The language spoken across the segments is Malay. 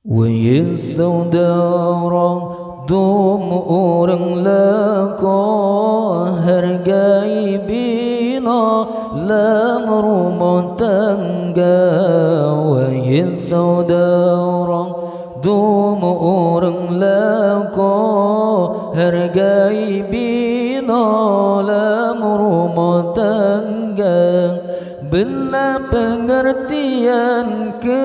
Wahai saudara, dum orang lako hargai bina lam rumah tangga. Wahai saudara, dum orang lako hargai bina lam rumah tangga. Benar pengertian ke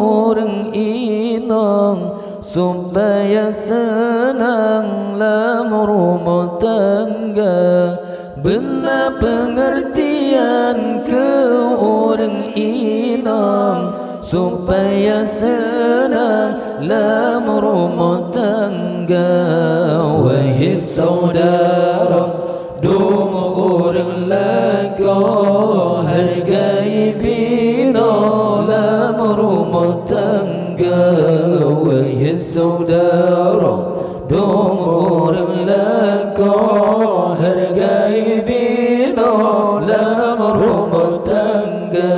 orang inang supaya senang dalam rumah tangga. Benar pengertian ke orang inang supaya senang dalam rumah tangga. Wahai saudara, dum orang lako hargai bina dalam rumah tangga. Wahai saudara, dum orang lako hargai bina dalam rumah tangga.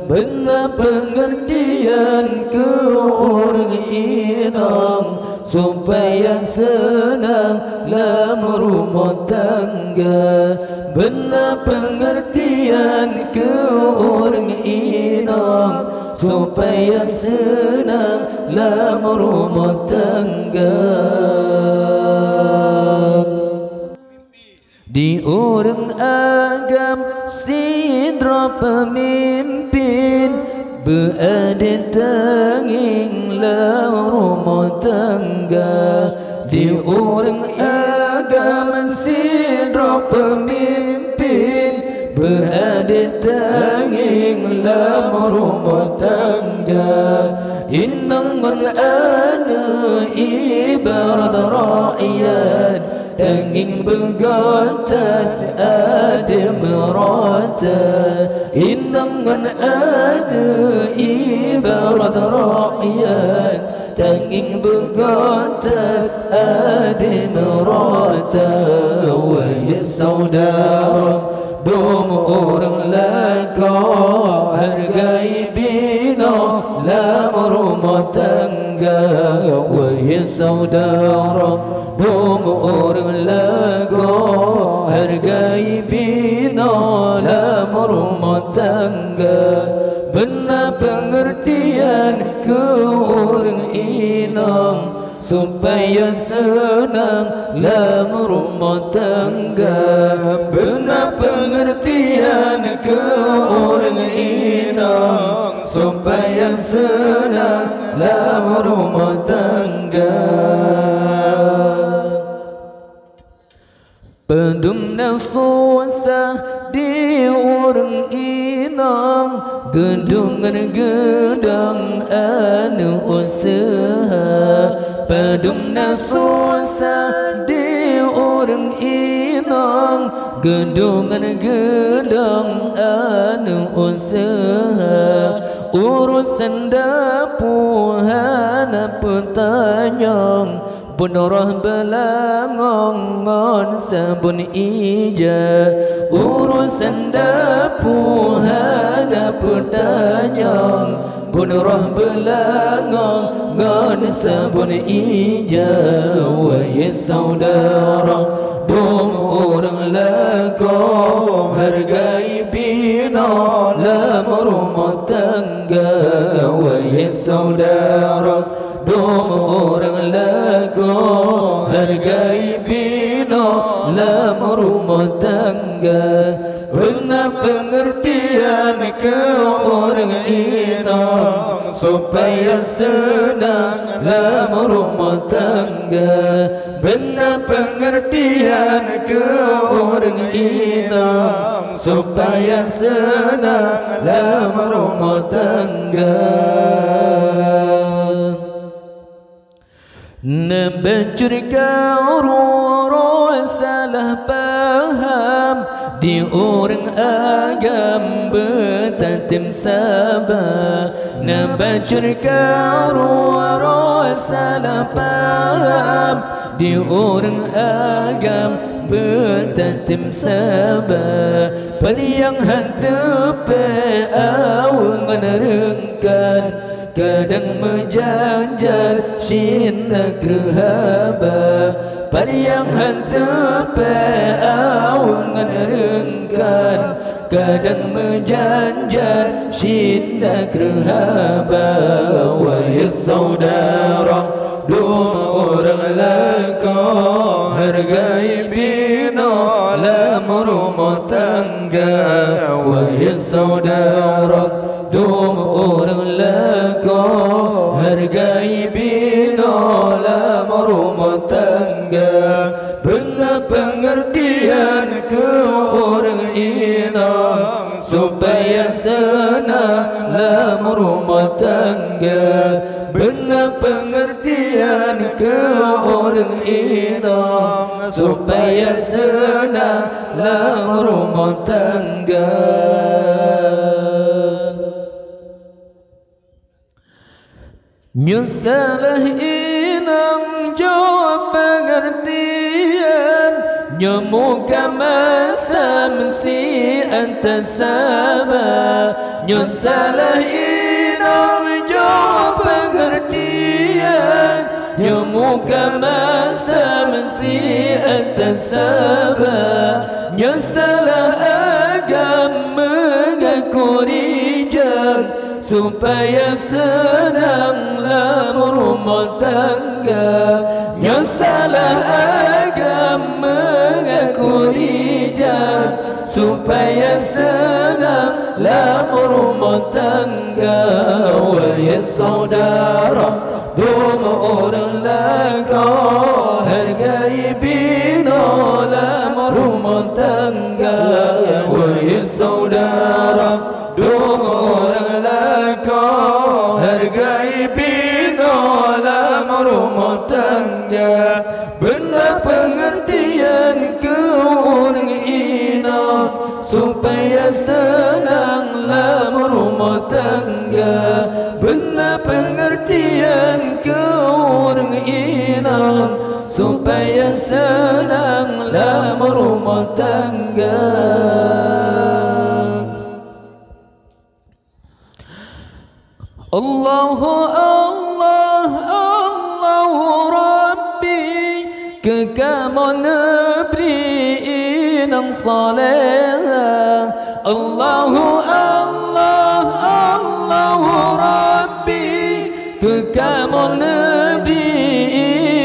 Benar pengertian ke orang inang supaya senang dalam rumah tangga. Benar pengertian ke orang inang supaya senang dalam rumah tangga. Di orang agam sidra pemimpin berada tenging dalam rumah tangga. Di orang agama sidra pemimpin berada tenging dalam rumah tangga. Inang ana ibarat rakyat tenging begotan ada merata. Inang ada ibarat rakyat tenging begotan ada merata. Wahai saudara, dum orang lako hargai bina dalam rumah tangga. Wahai saudara, dum orang lako hargai bina dalam rumah tangga. Benar pengertian ke orang inang supaya senang dalam rumah tangga. Benar pengertian ke orang inang supaya senang dalam rumah tangga. Pendum nasuasa di orang inang gedung-gedung anu usaha. Pendum nasuasa di orang inang gedung-gedung anu usaha. Urusan dapur hana petanyang Bunuh belangong ngon sabun ija. Urusan dapur hana petanyang Bunuh belangong ngon sabun ija. Wahai saudara, dum orang lako hargai bina dalam rumah tangga. Wahai saudara, dum orang lako hargai bina dalam rumah tangga. Benar pengertian ke orang inang supaya senang dalam rumah tangga. Benar pengertian ke orang inang supaya senang dalam rumah tangga. Nebacurkan orang salah paham di orang agam bertatim sabar. Nebacurkan orang salah paham di orang agam bertatim sabar. Peliang hantu pe awang menerengkan kadang menjanjal cinta kerhaba pada yang hantepe awangan rengkan kadang menjanjal cinta kerhaba wahai saudara dua orang lakon hargai bina dalam rumah tangga wahai saudara dua orang lakon hargai bina dalam rumah tangga benar pengertian ke orang inang supaya senang dalam rumah tangga benar pengertian ke orang inang supaya senang dalam rumah tangga. Nyasalah inang jawab pengertian nyamuka masa mesti antasaba nyasalah inang jawab pengertian nyamuka masa mesti antasaba nyasalah agama mengaku rijal supaya senanglah rumah tangga nyasalah agama mengaku rijal supaya senanglah rumah tangga wahai saudara dua orang lakon hargai bina dalam rumah tangga wahai saudara dua orang lakon hargai bina dalam rumah tangga benar pengertian ke orang inang supaya senanglah rumah tangga benar pengertian ke orang inang supaya senanglah rumah tangga. Allahu Allah Allahu Rabbi kekamu Nabi inang saleh Allahu Allah Allahu Rabbi kekamu Nabi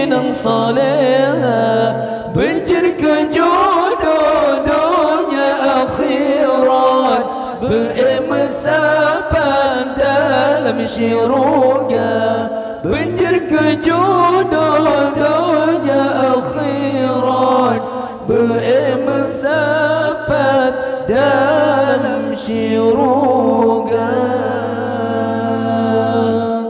inang saleh berjadikan jodoh dunia akhirat beremesapan dalam syurga berjadikan jodoh dunia akhirat beremesapan dalam syurga.